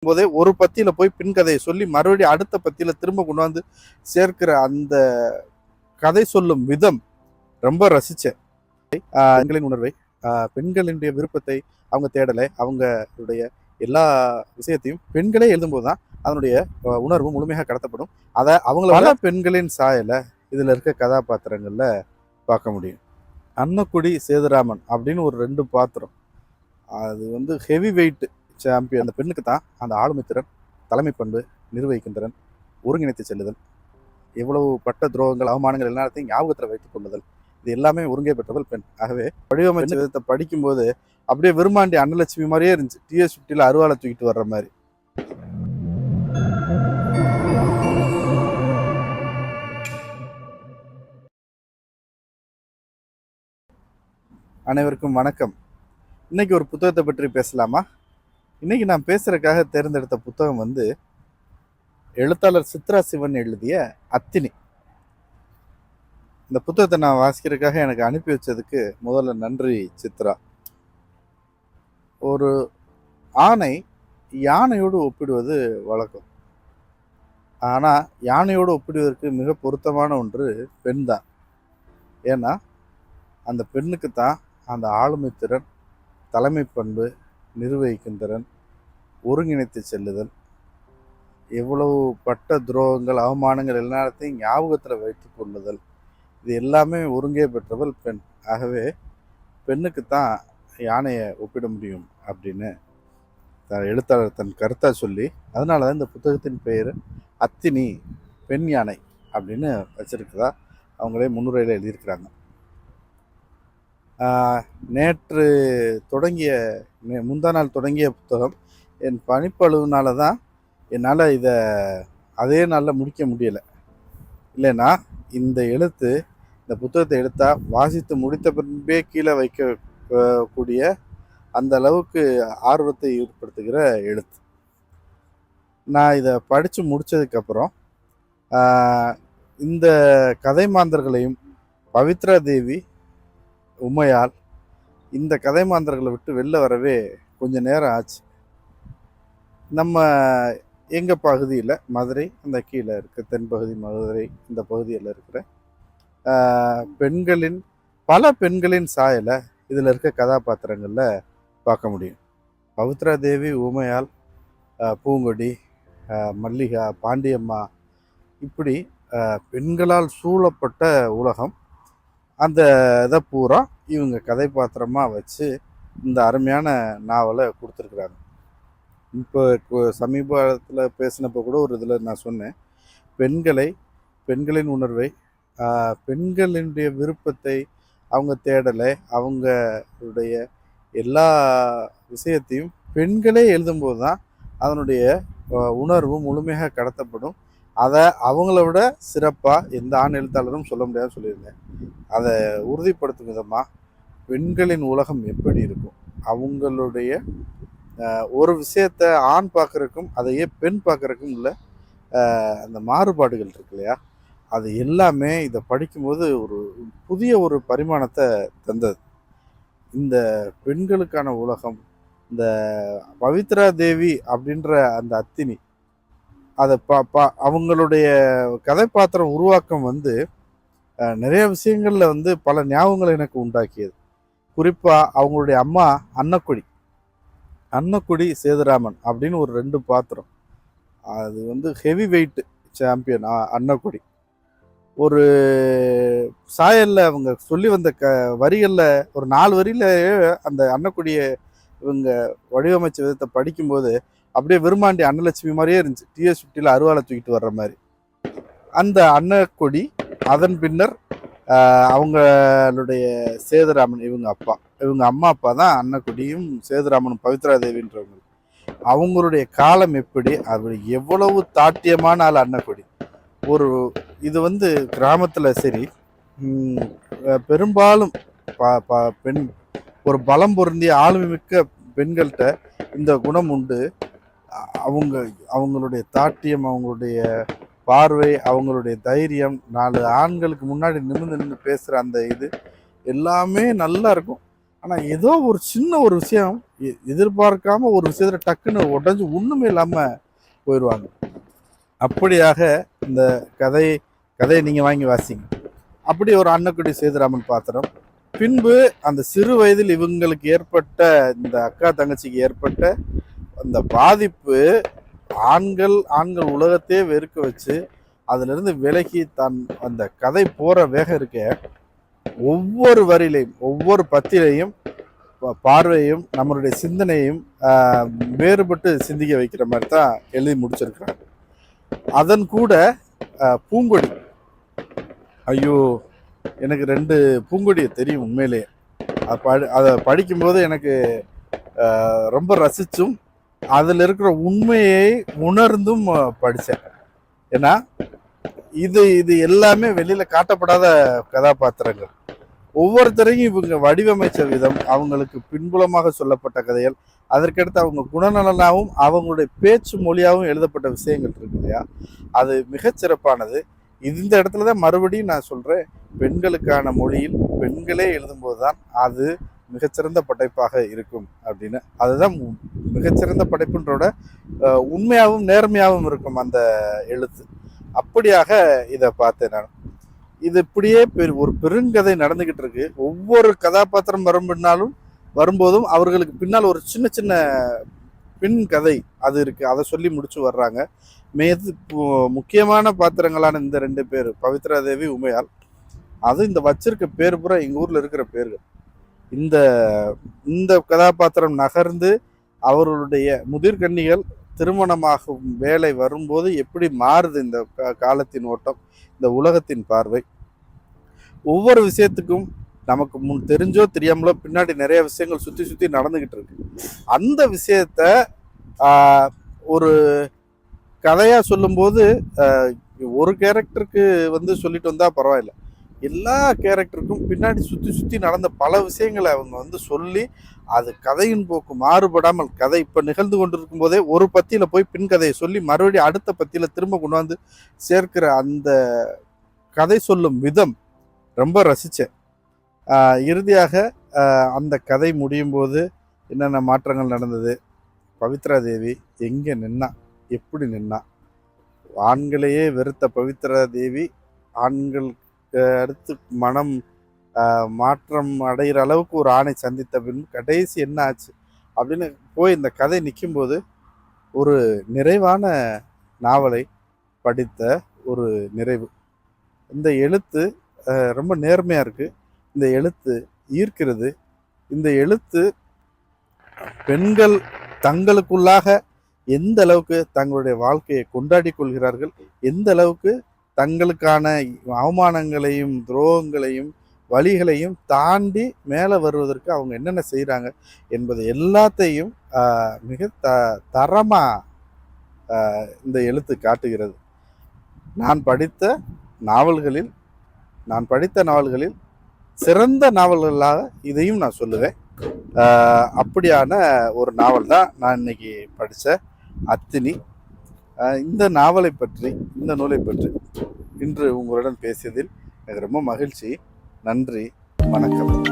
போதே ஒரு பத்தியில போய் பின் கதையை சொல்லி மறுபடியும் அடுத்த பத்தியில திரும்ப கொண்டு வந்து சேர்க்கிற அந்த கதை சொல்லும் விதம் ரொம்ப ரசிச்சேன். பெண்களின் உணர்வை, பெண்களினுடைய விருப்பத்தை, அவங்க தேடலை, அவங்களுடைய எல்லா விஷயத்தையும் பெண்களே எழுதும்போது தான் அதனுடைய உணர்வு முழுமையாக கடத்தப்படும். அதை அவங்கள பல பெண்களின் சாயலை இதில் இருக்க கதாபாத்திரங்களில் பார்க்க முடியும். அன்னக்குடி சேதுராமன் அப்படின்னு ஒரு 2 பாத்திரம், அது வந்து ஹெவி வெயிட் சாம்பியன். அந்த பெண்ணுக்கு தான் அந்த ஆளுமை திறன், தலைமை பண்பு, நிர்வகிக்கும் திறன், ஒருங்கிணைத்து செல்லுதல், எவ்வளவு பட்ட துரோகங்கள், அவமானங்கள் எல்லாத்தையும் ஞாபகத்தில் வைத்துக் கொள்ளுதல், இது எல்லாமே ஒருங்கே பெற்றவள் பெண். ஆகவே வடிவமைச்ச விதத்தை படிக்கும்போது அப்படியே விரும்மாண்டி அன்னலட்சுமி மாதிரியே இருந்துச்சு. TS50 அருவாலை தூக்கிட்டு வர்ற மாதிரி. அனைவருக்கும் வணக்கம். இன்னைக்கு ஒரு புத்தகத்தை பற்றி பேசலாமா? இன்னைக்கு நான் பேசுறதுக்காக தேர்ந்தெடுத்த புத்தகம் வந்து எழுத்தாளர் சித்ரா சிவன் எழுதிய அத்தினி. இந்த புத்தகத்தை நான் வாசிக்கிறதுக்காக எனக்கு அனுப்பி வச்சதுக்கு முதல்ல நன்றி சித்ரா. ஒரு ஆணை யானையோடு ஒப்பிடுவது வழக்கம். ஆனால் யானையோடு ஒப்பிடுவதற்கு மிக பொருத்தமான ஒன்று பெண் தான். ஏன்னா அந்த பெண்ணுக்கு தான் அந்த ஆளுமை திறன், தலைமை பண்பு, நிர்வகிக்கும் திறன், ஒருங்கிணைத்து செல்லுதல், எவ்வளவு பட்ட துரோகங்கள், அவமானங்கள் எல்லாத்தையும் ஞாபகத்தில் வைத்து கொள்ளுதல், இது எல்லாமே ஒருங்கே பெற்றவள் பெண். ஆகவே பெண்ணுக்கு தான் யானையை ஒப்பிட முடியும் அப்படின்னு எழுத்தாளர் தன் கருத்தாக சொல்லி, அதனால தான் இந்த புத்தகத்தின் பெயர் அத்தினி பெண் யானை அப்படின்னு வச்சிருக்கிறதா அவங்களே முன்னுரையில் எழுதியிருக்கிறாங்க. நேற்று தொடங்கிய முந்தா நாள் தொடங்கிய புத்தகம் என் பணிப்பளவுனால தான் என்னால் இதை அதே நாளில் முடிக்க முடியலை. இல்லைன்னா இந்த புத்தகத்தை எடுத்தால் வாசித்து முடித்த பின்பே கீழே வைக்கக்கூடிய அந்த அளவுக்கு ஆர்வத்தை ஏற்படுத்துகிற எழுத்து. நான் இதை படித்து முடித்ததுக்கப்புறம் இந்த கதை மாந்தர்களையும், பவித்ரா தேவி, உமையால், இந்த கதை மாந்தர்களை விட்டு வெளில வரவே கொஞ்சம் நேரம் ஆச்சு. நம்ம எங்கள் பகுதியில் மதுரை, அந்த கீழே இருக்க தென்பகுதி மதுரை, இந்த பகுதியில் இருக்கிற பல பெண்களின் சாயலை இதில் இருக்க கதாபாத்திரங்களில் பார்க்க முடியும். பவித்ரா தேவி, உமையால், பூங்கொடி, மல்லிகா, பாண்டியம்மா, இப்படி பெண்களால் சூழப்பட்ட உலகம். அந்த இதை பூரா இவங்க கதைபாத்திரமாக வச்சு இந்த அருமையான நாவலை கொடுத்துருக்குறாங்க. இப்போ சமீபத்தில் பேசினப்போ கூட ஒரு இதில் நான் சொன்னேன், பெண்களின் உணர்வை, பெண்களினுடைய விருப்பத்தை, அவங்க தேடலை, அவங்களுடைய எல்லா விஷயத்தையும் பெண்களே எழுதும்போது தான் அதனுடைய உணர்வு முழுமையாக கடத்தப்படும். அதை அவங்கள விட சிறப்பாக எந்த ஆண் எழுத்தாளரும் சொல்ல முடியாதுன்னு சொல்லியிருந்தேன். அதை உறுதிப்படுத்தும் விதமாக பெண்களின் உலகம் எப்படி இருக்கும், அவங்களுடைய ஒரு விஷயத்தை ஆண் பார்க்குறதுக்கும் அதையே பெண் பார்க்குறதுக்கும் உள்ள அந்த மாறுபாடுகள் இருக்கு இல்லையா, அது எல்லாமே இதை படிக்கும்போது ஒரு புதிய ஒரு பரிமாணத்தை தந்தது. இந்த பெண்களுக்கான உலகம், இந்த பவித்ரா தேவி அப்படின்ற அந்த அத்தினி, அதை அவங்களுடைய கதைப்பாத்திரம் உருவாக்கம் வந்து நிறைய விஷயங்களில் வந்து பல ஞாபகங்களை எனக்கு உண்டாக்கியது. குறிப்பாக அவங்களுடைய அம்மா அன்னக்குடி சேதுராமன் அப்படின்னு ஒரு 2 பாத்திரம், அது வந்து ஹெவி வெயிட் சாம்பியன் அன்னக்குடி. ஒரு சாயலில் அவங்க சொல்லி வந்த வரிகளில் ஒரு 4 வரியில அந்த அன்னக்குடியை இவங்க வடிவமைச்ச விதத்தை படிக்கும்போது அப்படியே விரும்மாண்டி அன்னலட்சுமி மாதிரியே இருந்துச்சு. TS50 அருவாலை தூக்கிட்டு வர்ற மாதிரி அந்த அன்னக்குடி. அதன் பின்னர் அவங்களுடைய சேதுராமன், இவங்க அம்மா அப்பா தான் அன்னக்குடியும் சேதுராமனும், பவித்ரா தேவின்றவங்க. அவங்களுடைய காலம் எப்படி, அது எவ்வளவு தாட்டியமான ஆள் அன்னக்குடி. இது வந்து கிராமத்தில் சரி, பெரும்பாலும் பெண் ஒரு பலம் பொருந்திய ஆளுமை மிக்க பெண்கள்கிட்ட இந்த குணம் உண்டு. அவங்களுடைய தாட்டியம், அவங்களுடைய பார்வை, அவங்களுடைய தைரியம், 4 ஆண்களுக்கு முன்னாடி நின்று பேசுகிற அந்த இது எல்லாமே நல்லா இருக்கும். ஆனால் ஏதோ ஒரு சின்ன ஒரு விஷயம் எதிர்பார்க்காம ஒரு விஷயத்துல டக்குன்னு உடஞ்சி ஒன்றுமே இல்லாமல் போயிடுவாங்க. அப்படியாக இந்த கதையை நீங்கள் வாங்கி வாசிங்க. அப்படி ஒரு அன்னக்குடி சேதுராமன் பாத்திரம். பின்பு அந்த சிறு வயதில் இவங்களுக்கு ஏற்பட்ட, இந்த அக்கா தங்கச்சிக்கு ஏற்பட்ட அந்த பாதிப்பு ஆண்கள் உலகத்தையே வெறுக்க வச்சு அதிலிருந்து விலகி அந்த கதை போற வேகம் இருக்க, ஒவ்வொரு வரியிலையும் ஒவ்வொரு பத்திலையும் பார்வையும் நம்மளுடைய சிந்தனையும் வேறுபட்டு சிந்திக்க வைக்கிற மாதிரி தான் எழுதி முடிச்சிருக்கிறாங்க. அதன் கூட பூங்கொடி, ஐயோ எனக்கு 2 பூங்கொடியை தெரியும் உண்மையிலேயே. அதை படிக்கும்போது எனக்கு ரொம்ப ரசிச்சும் அதில் இருக்கிற உண்மையை உணர்ந்தும் படித்தேன். ஏன்னா இது எல்லாமே வெளியில காட்டப்படாத கதாபாத்திரங்கள். ஒவ்வொருத்தரையும் இவங்க வடிவமைச்ச விதம், அவங்களுக்கு பின்புலமாக சொல்லப்பட்ட கதைகள், அதற்கடுத்து அவங்க குணநலனாகவும் அவங்களுடைய பேச்சு மொழியாகவும் எழுதப்பட்ட விஷயங்கள் இருக்கு இல்லையா, அது மிகச்சிறப்பானது. இந்த இடத்துல தான் மறுபடியும் நான் சொல்றேன், பெண்களுக்கான மொழியில் பெண்களே எழுதும்போது தான் அது மிகச்சிறந்த படைப்பாக இருக்கும் அப்படின்னு. அதுதான் மிகச்சிறந்த படைப்புன்றோட உண்மையாகவும் நேர்மையாகவும் இருக்கும் அந்த எழுத்து. அப்படியாக இதை பார்த்தேன் நான். இது இப்படியே ஒரு பெருங்கதை நடந்துகிட்டு இருக்கு. ஒவ்வொரு கதாபாத்திரம் வரும்போதும் அவர்களுக்கு பின்னால் ஒரு சின்ன சின்ன பின் கதை அது இருக்கு. அதை சொல்லி முடிச்சு வர்றாங்க. முக்கியமான பாத்திரங்களான இந்த 2 பேர், பவித்ரா தேவி, உமையால், அது இந்த வச்சிருக்க பேர் பூரா எங்க ஊர்ல இருக்கிற பேர்கள். இந்த இந்த கதாபாத்திரம் நகர்ந்து அவர்களுடைய முதிர்கன்னிகள் திருமணமாகும் வேலை வரும்போது எப்படி மாறுது இந்த காலத்தின் ஓட்டம், இந்த உலகத்தின் பார்வை. ஒவ்வொரு விஷயத்துக்கும் நமக்கு முன் தெரிஞ்சோ தெரியாமலோ பின்னாடி நிறைய விஷயங்கள் சுற்றி சுற்றி நடந்துகிட்டு இருக்கு. அந்த விஷயத்த ஒரு கதையாக சொல்லும்போது ஒரு கேரக்டருக்கு சொல்லிட்டு வந்தால் பரவாயில்ல, எல்லா கேரக்டருக்கும் பின்னாடி சுற்றி சுற்றி நடந்த பல விஷயங்களை அவங்க சொல்லி அது கதையின் போக்கு மாறுபடாமல், கதை இப்போ நிகழ்ந்து கொண்டிருக்கும் போதே ஒரு பத்தியில் போய் பின் கதையை சொல்லி மறுபடியும் அடுத்த பத்தியில் திரும்ப கொண்டு வந்து சேர்க்கிற அந்த கதை சொல்லும் விதம் ரொம்ப ரசித்தேன். இறுதியாக அந்த கதை முடியும் போது என்னென்ன மாற்றங்கள் நடந்தது, பவித்ரா தேவி எங்கே நின்னா, எப்படி நின்னா, ஆண்களையே வெறுத்த பவித்ரா தேவி ஆண்களுக்கு அடுத்து மனம் மாற்றம் அடைகிற அளவுக்கு ஒரு ஆணை சந்தித்த பின் கடைசி என்ன ஆச்சு அப்படின்னு போய் இந்த கதை நிற்கும்போது ஒரு நிறைவான நாவலை படித்த ஒரு நிறைவு. இந்த எழுத்து ரொம்ப நேர்மையாக இருக்குது. இந்த எழுத்து ஈர்க்கிறது. இந்த எழுத்து பெண்கள் தங்களுக்குள்ளாக எந்த அளவுக்கு தங்களுடைய வாழ்க்கையை கொண்டாடி கொள்கிறார்கள், எந்த அளவுக்கு தங்களுக்கான அவமானங்களையும் துரோகங்களையும் வழிகளையும் தாண்டி மேலே வருவதற்கு அவங்க என்னென்ன செய்கிறாங்க என்பது எல்லாத்தையும் மிக தரமாக இந்த எழுத்து காட்டுகிறது. நான் படித்த நாவல்களில் சிறந்த நாவல்களாக இதையும் நான் சொல்லுவேன். அப்படியான ஒரு நாவல் தான் நான் இன்னைக்கு படித்த அத்தினி. இந்த நாவலை பற்றி, இந்த நூலை பற்றி இன்று உங்களுடன் பேசியதில் எனக்கு ரொம்ப மகிழ்ச்சி. நன்றி, வணக்கம்.